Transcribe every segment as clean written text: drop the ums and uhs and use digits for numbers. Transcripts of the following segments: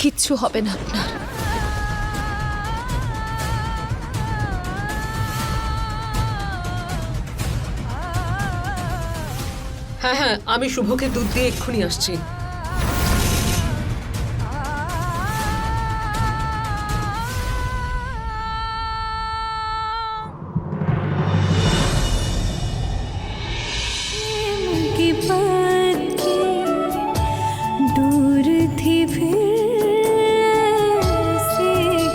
কিচ্ছু হবে না আপনার। হ্যাঁ হ্যাঁ, আমি শুভকে দুধ দিয়ে এক্ষুনি আসছি। दूर थी फिर से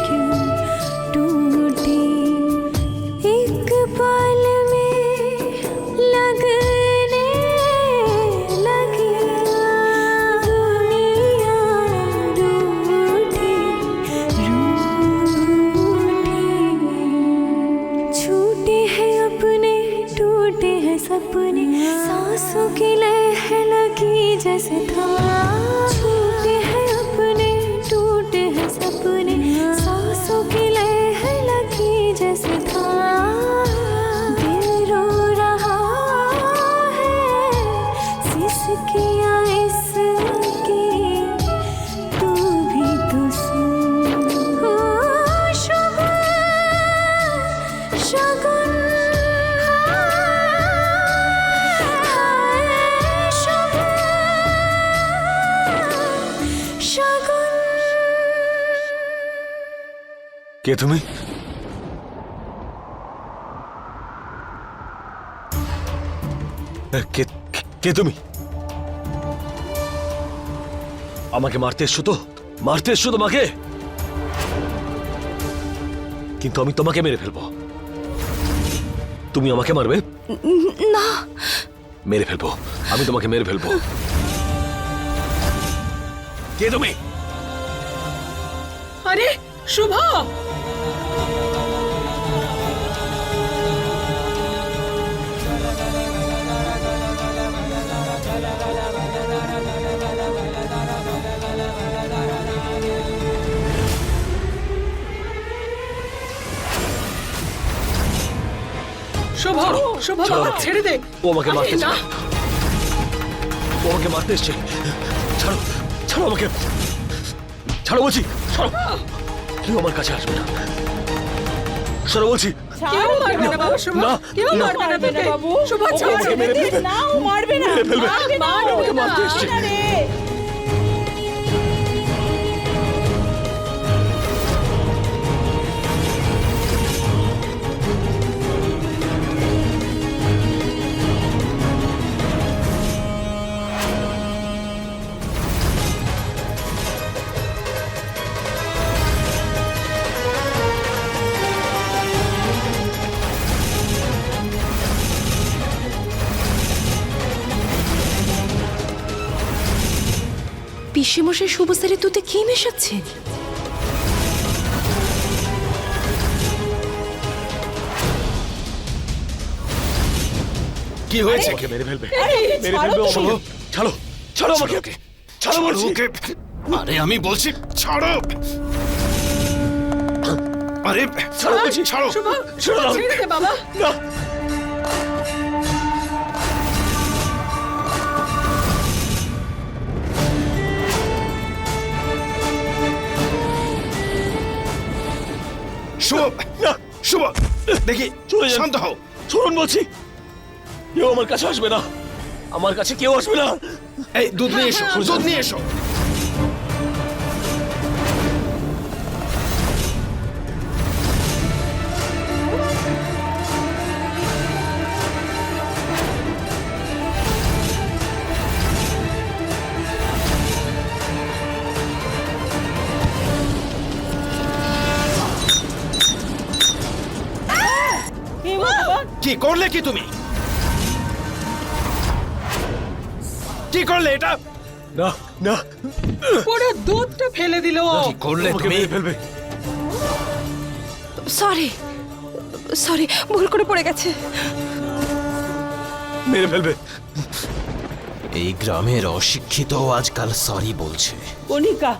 क्यों टूटी एक पल में लगने लगी दुनिया रूठी रूठी छूटे हैं अपने टूटे हैं सपने सांसों की लह लगी जैसे था छूटे हैं अपने टूटे हैं सपने सांसों की लह लगी जैसे था दिल रो रहा है सिसकियां इसकी तू भी तो सुन ओ शगुन शगुन কে তুমি? কে কে তুমি? আমাকে মারতে এসছো তো? মারতে এসছো তোমাকে? কিন্তু আমি তোমাকে মেরে ফেলবো। তুমি আমাকে মারবে না, মেরে ফেলবো। আমি তোমাকে মেরে ফেলবো। কে তুমি? আরে শুভ, শুভ শুভ বাবা ছেড়ে দে। ও আমাকে আরে মারতে না। চায়। ও আমাকে মারতে এসছে। ছাড়ো, ছাড়ো আমাকে। ছাড়ো বলছি, ছাড়ো। কেউ আমার কাছে আসবে না। ছাড়ো বলছি। কেউ মারবে না বাবা, শুভ না, কেউ না। মারবে না বাবু। শুভ ও আমাকে মেরে ফেলবে। না ও মারবে না মেরে ফেলবে। মারবে ও আমাকে না। মারতে এসছে। পিসেমশাই শুভ স্যারের দুধে কি মেশাচ্ছে? কি হয়েছে? আমাকে মেরে ফেলবে। মেরে ফেলবে ও আমাকে। ছাড়ো, ছাড়ো আমাকে। ছাড়ো বলছি। আরে আমি বলছি ছাড়ো। আরে ছাড়ো বলছি। ছাড়ো। শুভ ছাড়ো না। ছেড়ে দে বাবা। না। শুভ না। শুভ দেখি চলে যান। শান্ত হও। শুনুন বলছি, কেউ আমার কাছে আসবে না। আমার কাছে কেউ আসবে না। এই দুধ নিয়ে এসো, দুধ নিয়ে এসো। কি করলে কি তুমি? কি করলে এটা? না, না। পুরো দুধটা ফেলে দিল ও। কি করলে আমাকে তুমি? মেরে ফেলবে। সরি সরি, ভুল করে পড়ে গেছে। মেরে ফেলবে। এই গ্রামের অশিক্ষিত আজকাল সরি বলছে। কণিকা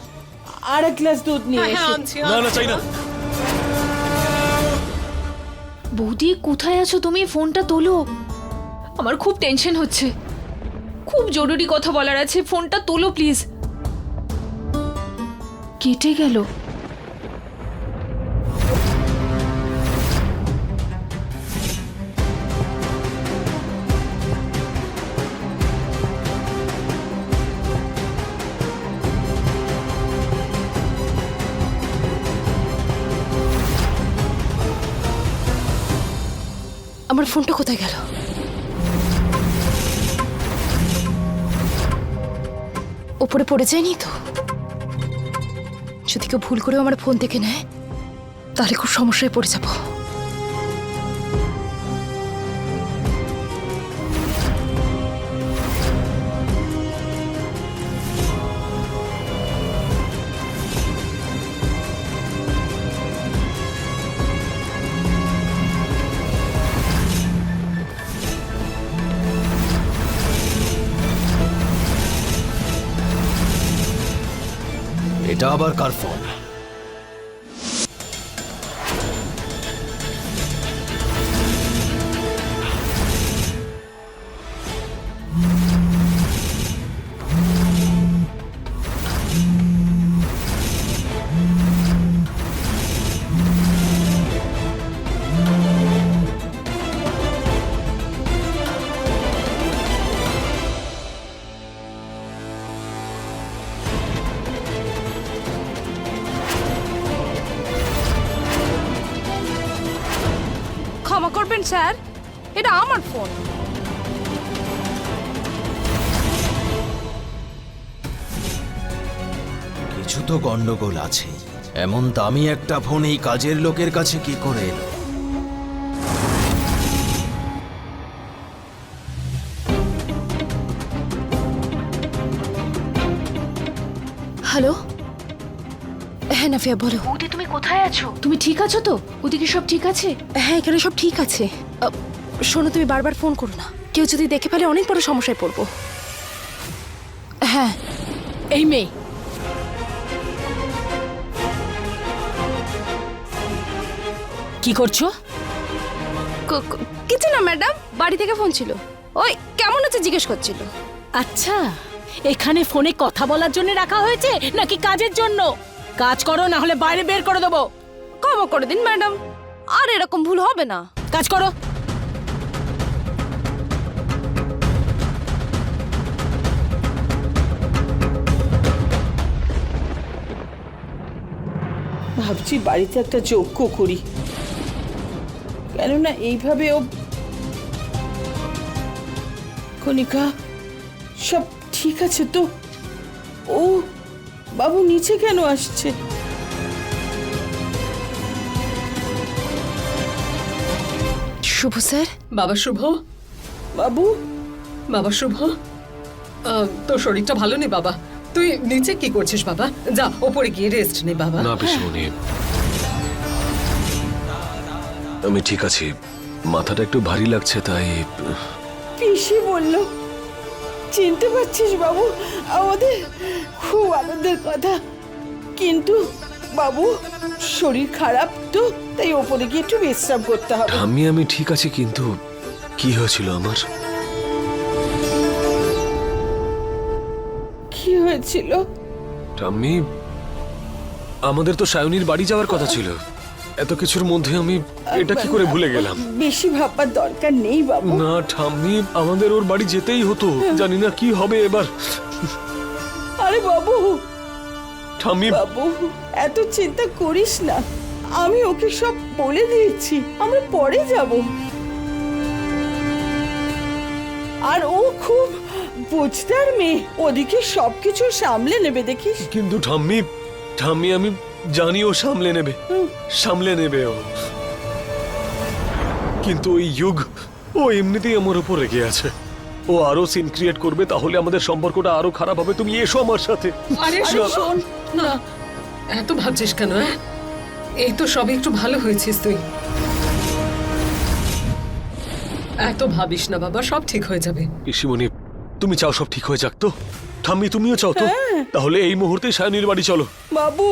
আর এক গ্লাস দুধ নিয়ে হ্যাঁ এসো। আনছি। না না, চাই না। বৌদি কোথায় আছো তুমি? ফোনটা তোলো, আমার খুব টেনশন হচ্ছে। খুব জরুরি কথা বলার আছে, ফোনটা তোলো প্লিজ। কেটে গেল। আমার ফোনটা কোথায় গেল? ওপরে পড়ে যায়নি তো? যদি কেউ ভুল করেও আমার ফোন থেকে নেয় তাহলে খুব সমস্যায় পড়ে যাব। এটা আবার কার ফোন? ক্ষমা করবেন স্যার, এটা আমার ফোন। কিছু তো গন্ডগোল আছে। এমন দামি একটা ফোন এই কাজের লোকের কাছে কি করে এলো? হ্যালো, হ্যাঁ নাফিয়া বলো। বৌদি তুমি কোথায় আছো? তুমি ঠিক আছো তো? ওদিকে সব ঠিক আছে? হ্যাঁ এখানে সব ঠিক আছে। শোনো, তুমি বারবার ফোন করো না, কেউ যদি দেখে ফেলে অনেক বড় সমস্যায় পড়বো। হ্যাঁ এই মেয়ে, কি করছো? কিছু না ম্যাডাম, বাড়ি থেকে ফোন ছিল, ওই কেমন আছে জিজ্ঞেস করছিল। আচ্ছা, এখানে ফোনে কথা বলার জন্য রাখা হয়েছে নাকি কাজের জন্য? কাজ করো, না হলে বাইরে বের করে দেবো। ক্ষমা করে দিন ম্যাডাম, আর এরকম ভুল হবে না। কাজ করো। ভাবছি বাড়িতে একটা যজ্ঞ করি, কেননা এইভাবে ও। কণিকা, সব ঠিক আছে তো? ও বাবু নিচে কেন আসছে? শুভ স্যার। বাবা শুভ, বাবু, বাবা শুভ, তোর শরীরটা ভালো নেই বাবা। তুই নিচে কি করছিস বাবা? যা ওপরে গিয়ে রেস্ট নে বাবা। না পিসিমণি, আমি ঠিক আছি। মাথাটা একটু ভারী লাগছে তাই। পিসি বলল, চিনতে পারছিস বাবু, আমাদের খুব আনন্দের কথা। কিন্তু বাবু শরীর খারাপ তো, তাই ওপরে গিয়ে একটু বিশ্রাম করতে হবে। আমি ঠিক আছি, কিন্তু কি হয়েছিল আমার? কি হয়েছিল? আমি, আমাদের তো সায়নীর বাড়ি যাওয়ার কথা ছিল। এত কিছুর মধ্যে আমি এটা কি করে ভুলে গেলাম? বেশি ভাববার দরকার নেই বাবু। না ঠাম্মি, আমাদের ওর বাড়ি যেতেই হতো। জানি না কি হবে এবার। আরে বাবু, ঠাম্মি, বাবু এত চিন্তা করিস না, আমি ওকে সব বলে দিয়েছি, আমরা পরে যাব। আর ও খুব বুঝদার মেয়ে, ওদিকে সবকিছু সামলে নেবে দেখিস। কিন্তু ঠাম্মি, আমি জানি ও সামলে নেবে ও। কিন্তু ওই যুগ, ও এমনিতেই আমার উপর রেগে আছে। ও আরো সিন ক্রিয়েট করবে, তাহলে আমাদের সম্পর্কটা আরো খারাপ হবে। তুমি এসো আমার সাথে। আরে শোন না, এত ভাবছিস কেন? এই তো সবে একটু ভালো হয়েছিস তুই। এত ভাবিস না বাবা, সব ঠিক হয়ে যাবে। পিসিমণি, তুমি চাও সব ঠিক হয়ে যাক তো? ঠাম্মি তুমিও চাও তো? তাহলে এই মুহূর্তে সায়নীর বাড়ি চলো। বাবু